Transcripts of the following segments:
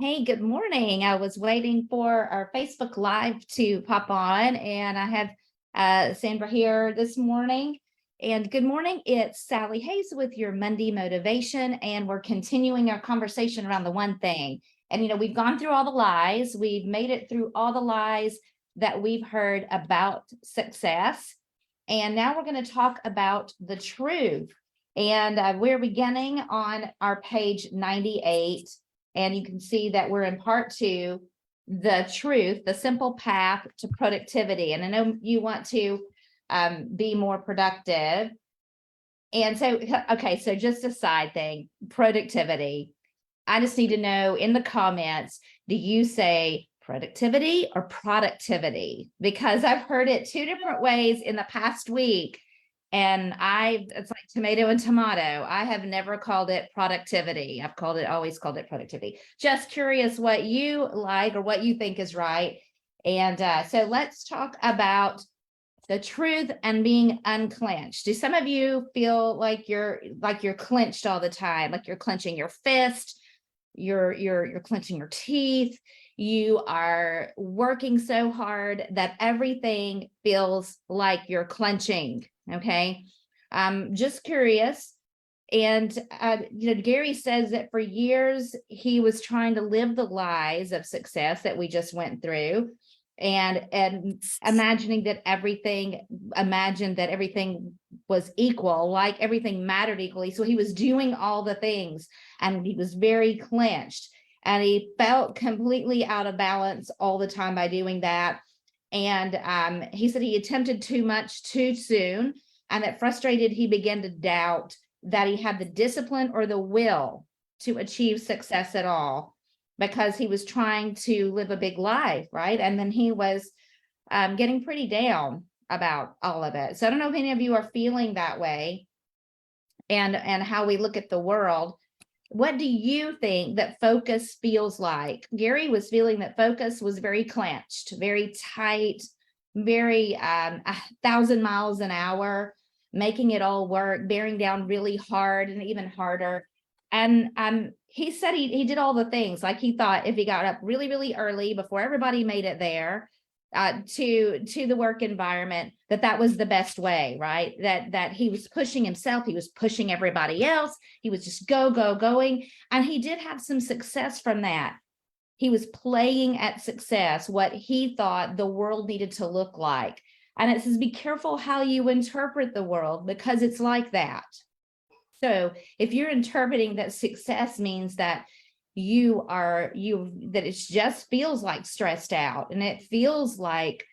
Hey, good morning. I was waiting for our Facebook Live to pop on, and I have Sandra here this morning. And good morning, it's Sally Hayes with your Monday Motivation, and we're continuing our conversation around the one thing. And we've gone through all the lies, we've made it through all the lies that we've heard about success. And now we're going to talk about the truth. And we're beginning on our page 98. And you can see that we're in part two, the truth, the simple path to productivity. And I know you want to be more productive. And so, okay, so just a side thing, productivity. I just need to know in the comments, do you say productivity or productivity? Because I've heard it two different ways in the past week. And it's like tomato and tomato. I have never called it productivity. Always called it productivity. Just curious what you like or what you think is right. And so let's talk about the truth and being unclenched. Do some of you feel like you're clenched all the time, like you're clenching your fist, you're clenching your teeth, you are working so hard that everything feels like you're clenching? Okay. Just curious. And, Gary says that for years, he was trying to live the lies of success that we just went through and imagined that everything was equal, like everything mattered equally. So he was doing all the things and he was very clenched and he felt completely out of balance all the time by doing that. And he said he attempted too much too soon, and that frustrated, he began to doubt that he had the discipline or the will to achieve success at all because he was trying to live a big life, right? And then he was getting pretty down about all of it. So I don't know if any of you are feeling that way and how we look at the world. What do you think that focus feels like? Gary was feeling that focus was very clenched, very tight, very 1,000 miles an hour, making it all work, bearing down really hard and even harder. And he said he did all the things. Like he thought if he got up really, really early before everybody made it there to the work environment, that was the best way, right? That he was pushing himself, he was pushing everybody else, he was just going. And he did have some success from that. He was playing at success, what he thought the world needed to look like. And it says, be careful how you interpret the world because it's like that. So if you're interpreting that success means that that it just feels like stressed out and it feels like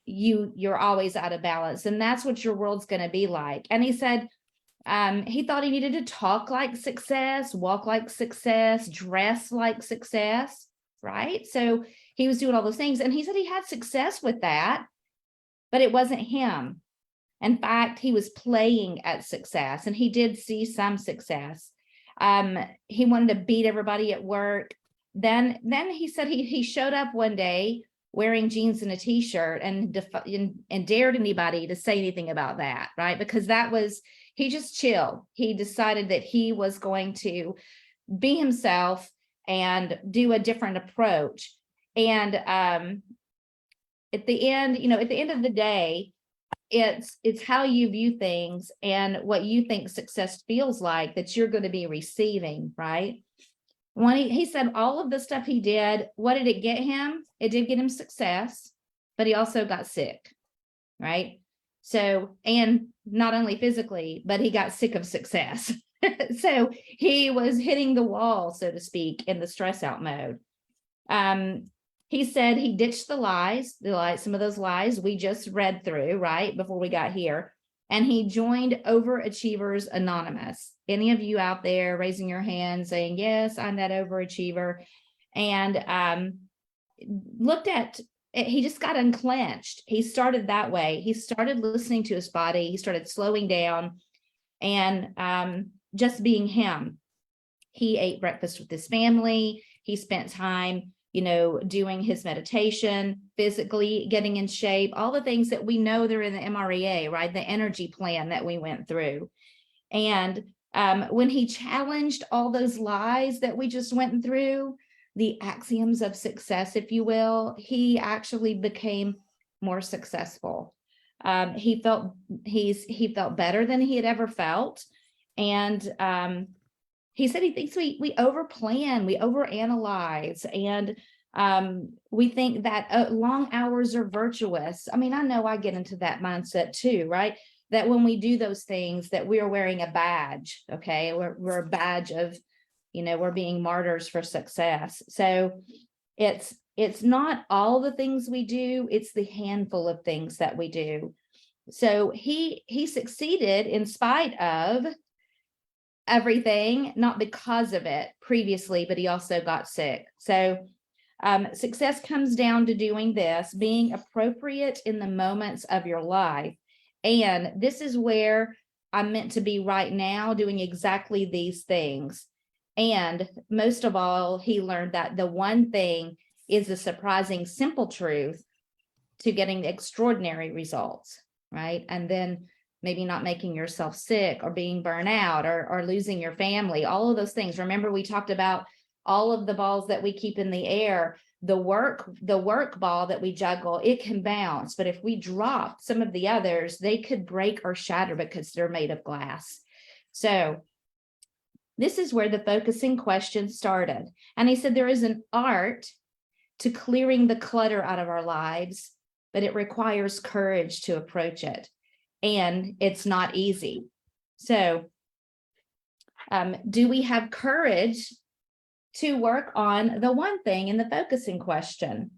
you're always out of balance, and that's what your world's going to be like. And he said he thought he needed to talk like success, walk like success, dress like success, right? So he was doing all those things, and he said he had success with that, but it wasn't him. In fact, he was playing at success, and he did see some success. He wanted to beat everybody at work. Then he said he showed up one day wearing jeans and a t-shirt and dared anybody to say anything about that, right? Because he just chilled. He decided that he was going to be himself and do a different approach. And at the end of the day, it's how you view things and what you think success feels like that you're going to be receiving, right? When he said all of the stuff he did, what did it get him? It did get him success, but he also got sick, right? So, and not only physically, but he got sick of success. So he was hitting the wall, so to speak, in the stress out mode. He said he ditched the lies, some of those lies we just read through, right, before we got here. And he joined Overachievers Anonymous. Any of you out there raising your hand saying, yes, I'm that overachiever. And he just got unclenched. He started that way. He started listening to his body. He started slowing down and just being him. He ate breakfast with his family. He spent time doing his meditation, physically getting in shape, all the things that we know they're in the MREA, right? The energy plan that we went through. And When he challenged all those lies that we just went through, the axioms of success, if you will, he actually became more successful. He felt better than he had ever felt. And he said he thinks we overplan, we overanalyze, and we think that long hours are virtuous. I mean, I know I get into that mindset too, right? That when we do those things, that we are wearing a badge. Okay, we're a badge of, we're being martyrs for success. So it's not all the things we do, it's the handful of things that we do. So he succeeded in spite of everything, not because of it previously, but he also got sick. So success comes down to doing this, being appropriate in the moments of your life. And this is where I'm meant to be right now, doing exactly these things. And most of all, he learned that the one thing is the surprising, simple truth to getting extraordinary results, right? And then maybe not making yourself sick or being burnt out or losing your family, all of those things. Remember, we talked about all of the balls that we keep in the air. The work ball that we juggle, it can bounce, but if we drop some of the others, they could break or shatter because they're made of glass. So this is where the focusing question started. And he said there is an art to clearing the clutter out of our lives, but it requires courage to approach it. And it's not easy. So do we have courage to work on the one thing in the focusing question?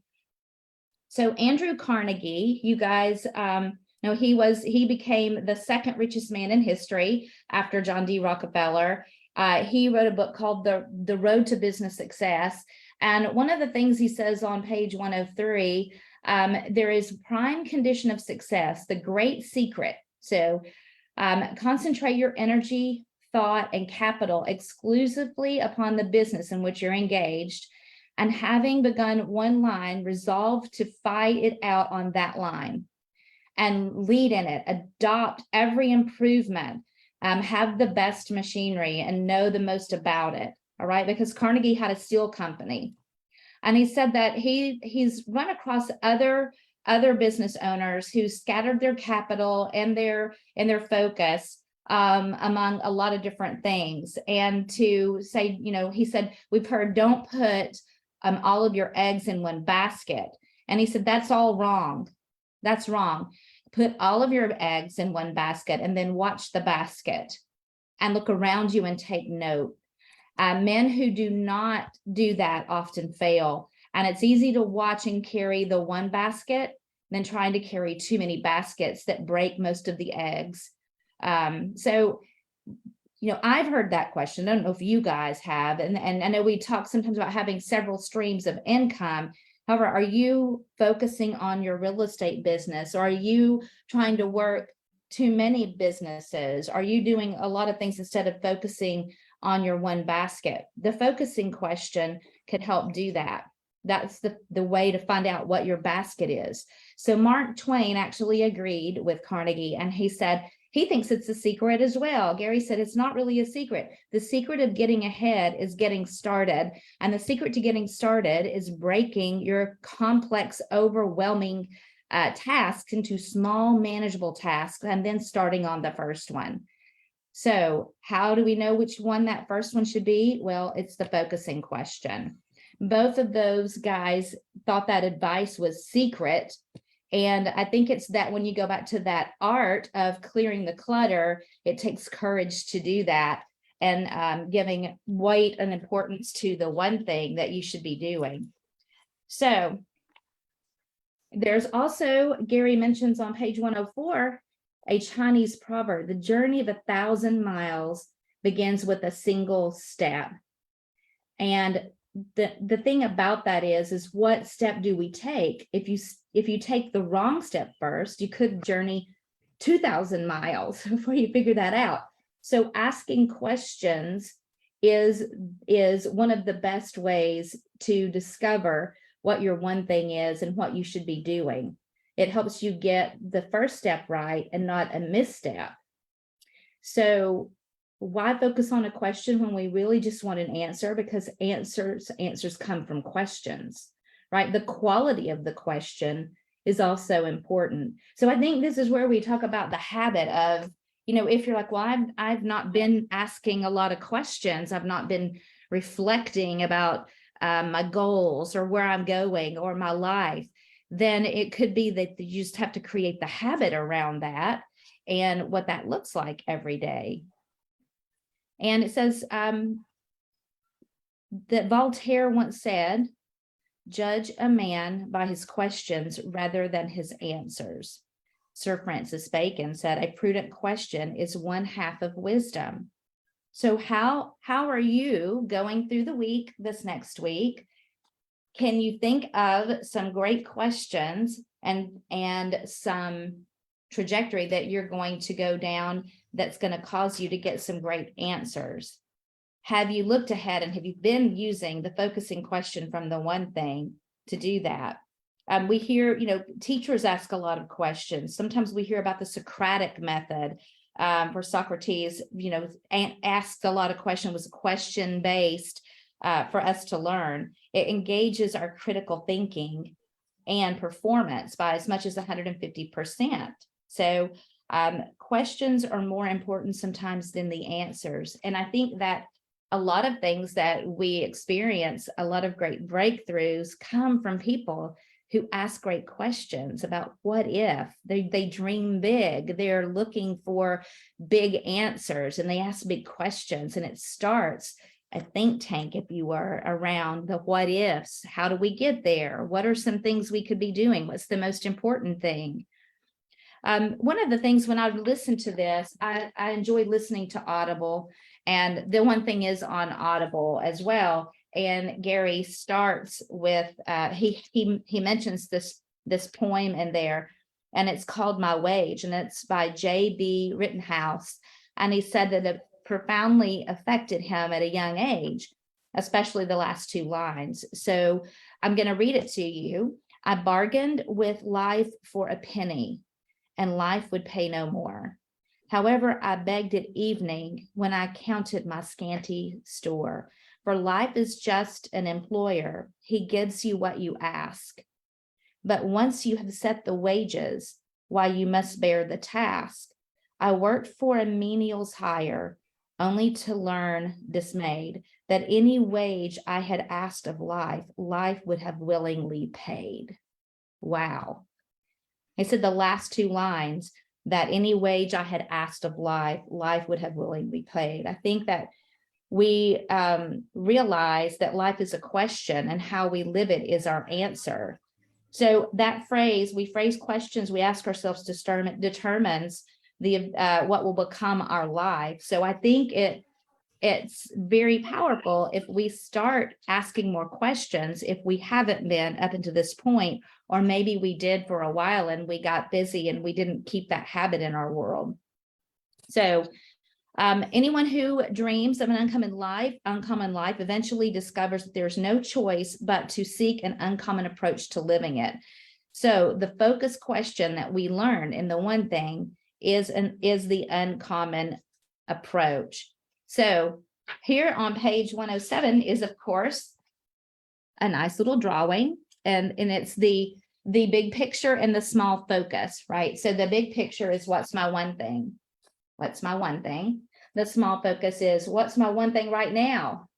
So Andrew Carnegie, you guys know, he became the second richest man in history after John D. Rockefeller. He wrote a book called The Road to Business Success. And one of the things he says on page 103, there is prime condition of success, the great secret. So concentrate your energy, thought, and capital exclusively upon the business in which you're engaged, and having begun one line, resolve to fight it out on that line and lead in it, adopt every improvement, have the best machinery and know the most about it. All right, because Carnegie had a steel company. And he said that he's run across other business owners who scattered their capital and their focus among a lot of different things. And to say, he said, we've heard, don't put all of your eggs in one basket. And he said, that's all wrong. That's wrong. Put all of your eggs in one basket and then watch the basket and look around you and take note. Men who do not do that often fail. And it's easy to watch and carry the one basket than trying to carry too many baskets that break most of the eggs. So, I've heard that question. I don't know if you guys have. And I know we talk sometimes about having several streams of income. However, are you focusing on your real estate business? Or are you trying to work too many businesses? Are you doing a lot of things instead of focusing on your one basket? The focusing question could help do that. That's the way to find out what your basket is. So Mark Twain actually agreed with Carnegie, and he said he thinks it's a secret as well. Gary said it's not really a secret. The secret of getting ahead is getting started. And the secret to getting started is breaking your complex, overwhelming tasks into small, manageable tasks, and then starting on the first one. So how do we know which one that first one should be? Well, it's the focusing question. Both of those guys thought that advice was secret. And I think it's that when you go back to that art of clearing the clutter, it takes courage to do that, and giving weight and importance to the one thing that you should be doing. So there's also, Gary mentions on page 104, a Chinese proverb: the journey of 1,000 miles begins with a single step. And the thing about that is what step do we take? If you take the wrong step first, you could journey 2,000 miles before you figure that out. So asking questions is one of the best ways to discover what your one thing is and what you should be doing. It helps you get the first step right and not a misstep. So why focus on a question when we really just want an answer? Because answers come from questions, right? The quality of the question is also important. So I think this is where we talk about the habit of, if you're like, well, I've not been asking a lot of questions. I've not been reflecting about my goals or where I'm going or my life, then it could be that you just have to create the habit around that and what that looks like every day. And it says that Voltaire once said, judge a man by his questions rather than his answers. Sir Francis Bacon said, a prudent question is one half of wisdom. So how are you going through the week this next week? Can you think of some great questions and some trajectory that you're going to go down that's going to cause you to get some great answers? Have you looked ahead and have you been using the focusing question from the one thing to do that? We hear, teachers ask a lot of questions. Sometimes we hear about the Socratic method, where Socrates, asked a lot of questions, was question-based for us to learn. It engages our critical thinking and performance by as much as 150%. So questions are more important sometimes than the answers. And I think that a lot of things that we experience, a lot of great breakthroughs come from people who ask great questions about what if. They dream big, they're looking for big answers, and they ask big questions, and it starts a think tank, if you were, around the what ifs. How do we get there? What are some things we could be doing? What's the most important thing? One of the things when I listen to this, I enjoy listening to Audible, and the one thing is on Audible as well. And Gary starts with he mentions this poem in there, and it's called My Wage, and it's by J.B. Rittenhouse. And he said that it profoundly affected him at a young age, especially the last two lines. So I'm going to read it to you. I bargained with life for a penny, and life would pay no more. However, I begged at evening when I counted my scanty store. For life is just an employer. He gives you what you ask. But once you have set the wages, why you must bear the task. I worked for a menial's hire, only to learn dismayed that any wage I had asked of life, life would have willingly paid. Wow. He said the last two lines, that any wage I had asked of life, life would have willingly paid. I think that we realize that life is a question and how we live it is our answer. So that phrase, we phrase questions we ask ourselves determines the what will become our life. So I think it's very powerful if we start asking more questions, if we haven't been up until this point, or maybe we did for a while and we got busy and we didn't keep that habit in our world. So anyone who dreams of an uncommon life eventually discovers that there's no choice but to seek an uncommon approach to living it. So the focus question that we learn in the one thing is the uncommon approach. So here on page 107 is, of course, a nice little drawing, and it's the big picture and the small focus, right? So the big picture is what's my one thing? What's my one thing? The small focus is what's my one thing right now?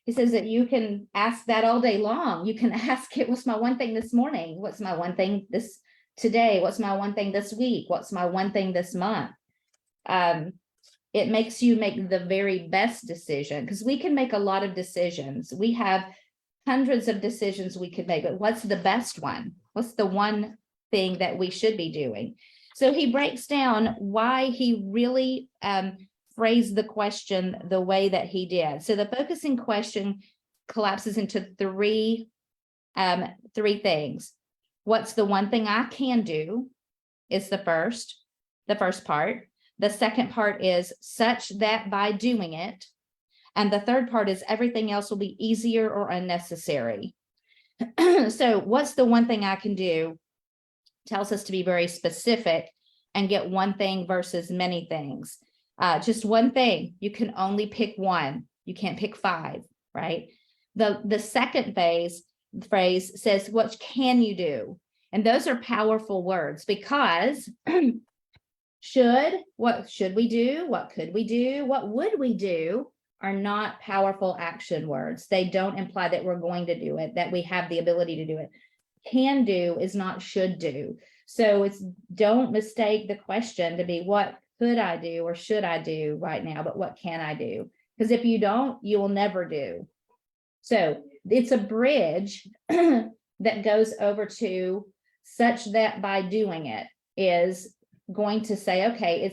He says that you can ask that all day long. You can ask it, what's my one thing this morning? What's my one thing this today? What's my one thing this week? What's my one thing this month? It makes you make the very best decision, because we can make a lot of decisions. We have hundreds of decisions we could make, but what's the best one? What's the one thing that we should be doing? So he breaks down why he really phrased the question the way that he did. So the focusing question collapses into three things. What's the one thing I can do is the first part. The second part is such that by doing it. And the third part is everything else will be easier or unnecessary. So what's the one thing I can do tells us to be very specific and get one thing versus many things. Just one thing, you can only pick one. You can't pick five, right? The second phrase says, what can you do? And those are powerful words because what should we do? What could we do? What would we do? Are not powerful action words. They don't imply that we're going to do it, that we have the ability to do it. Can do is not should do. So don't mistake the question to be what could I do or should I do right now, but what can I do? Because if you don't, you will never do. So it's a bridge that goes over to such that by doing it is going to say, okay,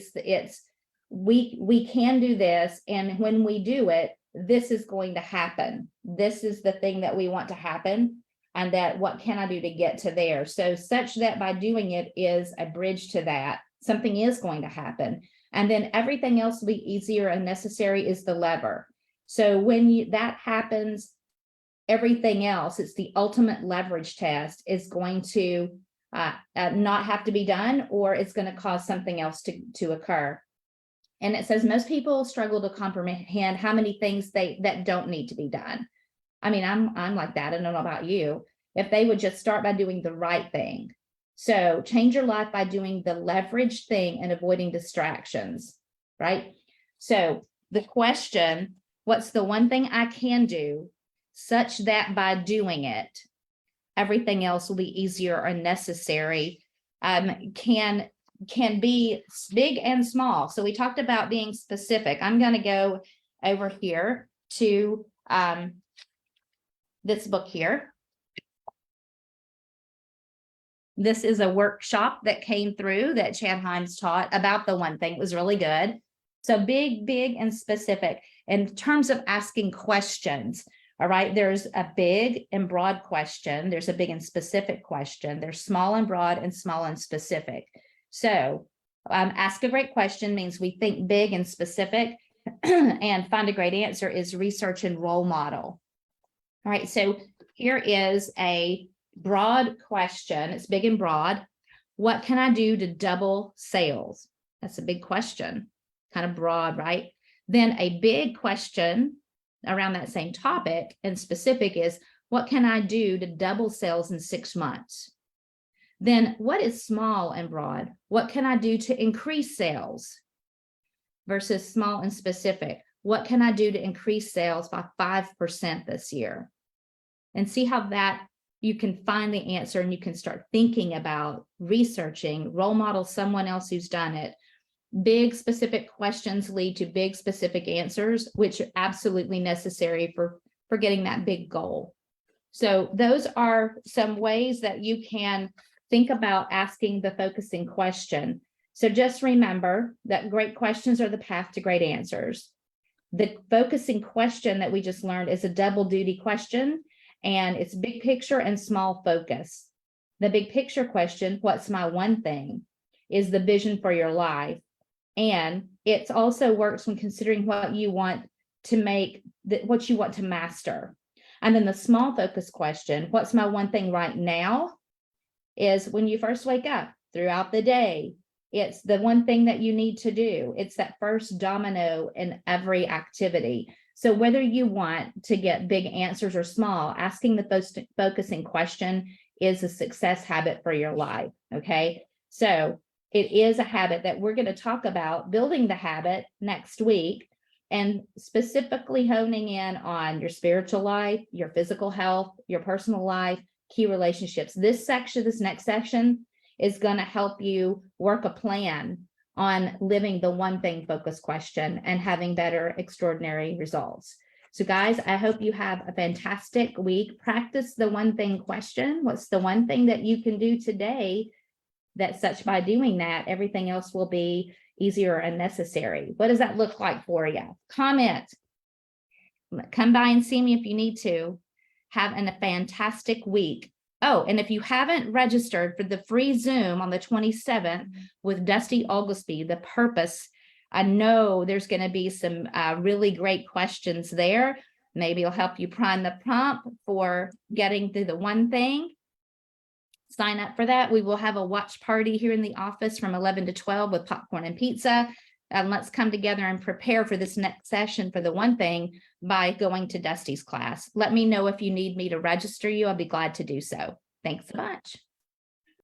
we can do this. And when we do it, this is going to happen. This is the thing that we want to happen. And that what can I do to get to there? So such that by doing it is a bridge to that. Something is going to happen. And then everything else will be easier and necessary is the lever. So when that happens, everything else, it's the ultimate leverage test, is going to not have to be done, or it's going to cause something else to occur. And it says most people struggle to comprehend how many things that don't need to be done. I mean, I'm like that. I don't know about you. If they would just start by doing the right thing. So change your life by doing the leverage thing and avoiding distractions, right? So the question, what's the one thing I can do such that by doing it, everything else will be easier or necessary, can be big and small. So we talked about being specific. I'm going to go over here to this book here. This is a workshop that came through that Chad Himes taught about the one thing. It was really good. So big and specific in terms of asking questions. All right, there's a big and broad question. There's a big and specific question. There's small and broad and small and specific. So ask a great question means we think big and specific and find a great answer is research and role model. All right, so here is a broad question. It's big and broad. What can I do to double sales? That's a big question, kind of broad, right? Then a big question around that same topic and specific is, what can I do to double sales in 6 months? Then what is small and broad? What can I do to increase sales? Versus small and specific. What can I do to increase sales by 5% this year? And see how that you can find the answer and you can start thinking about researching, role model someone else who's done it. Big specific questions lead to big specific answers, which are absolutely necessary for getting that big goal. So those are some ways that you can think about asking the focusing question. So just remember that great questions are the path to great answers. The focusing question that we just learned is a double duty question, and it's big picture and small focus. The big picture question, what's my one thing, is the vision for your life. And it also works when considering what you want to make, what you want to master. And then the small focus question, what's my one thing right now, is when you first wake up throughout the day. It's the one thing that you need to do. It's that first domino in every activity. So whether you want to get big answers or small, asking the focusing question is a success habit for your life, okay? So it is a habit that we're going to talk about building the habit next week and specifically honing in on your spiritual life, your physical health, your personal life, key relationships. This next section is going to help you work a plan on living the one thing focus question and having better, extraordinary results. So guys, I hope you have a fantastic week. Practice the one thing question. What's the one thing that you can do today that such by doing that, everything else will be easier and necessary? What does that look like for you? Comment. Come by and see me if you need to. Have a fantastic week. Oh, and if you haven't registered for the free Zoom on the 27th with Dusty Oglesby, The Purpose, I know there's going to be some really great questions there. Maybe it'll help you prime the pump for getting through the one thing. Sign up for that. We will have a watch party here in the office from 11 to 12 with popcorn and pizza. And let's come together and prepare for this next session for the one thing by going to Dusty's class. Let me know if you need me to register you. I'll be glad to do so. Thanks a bunch.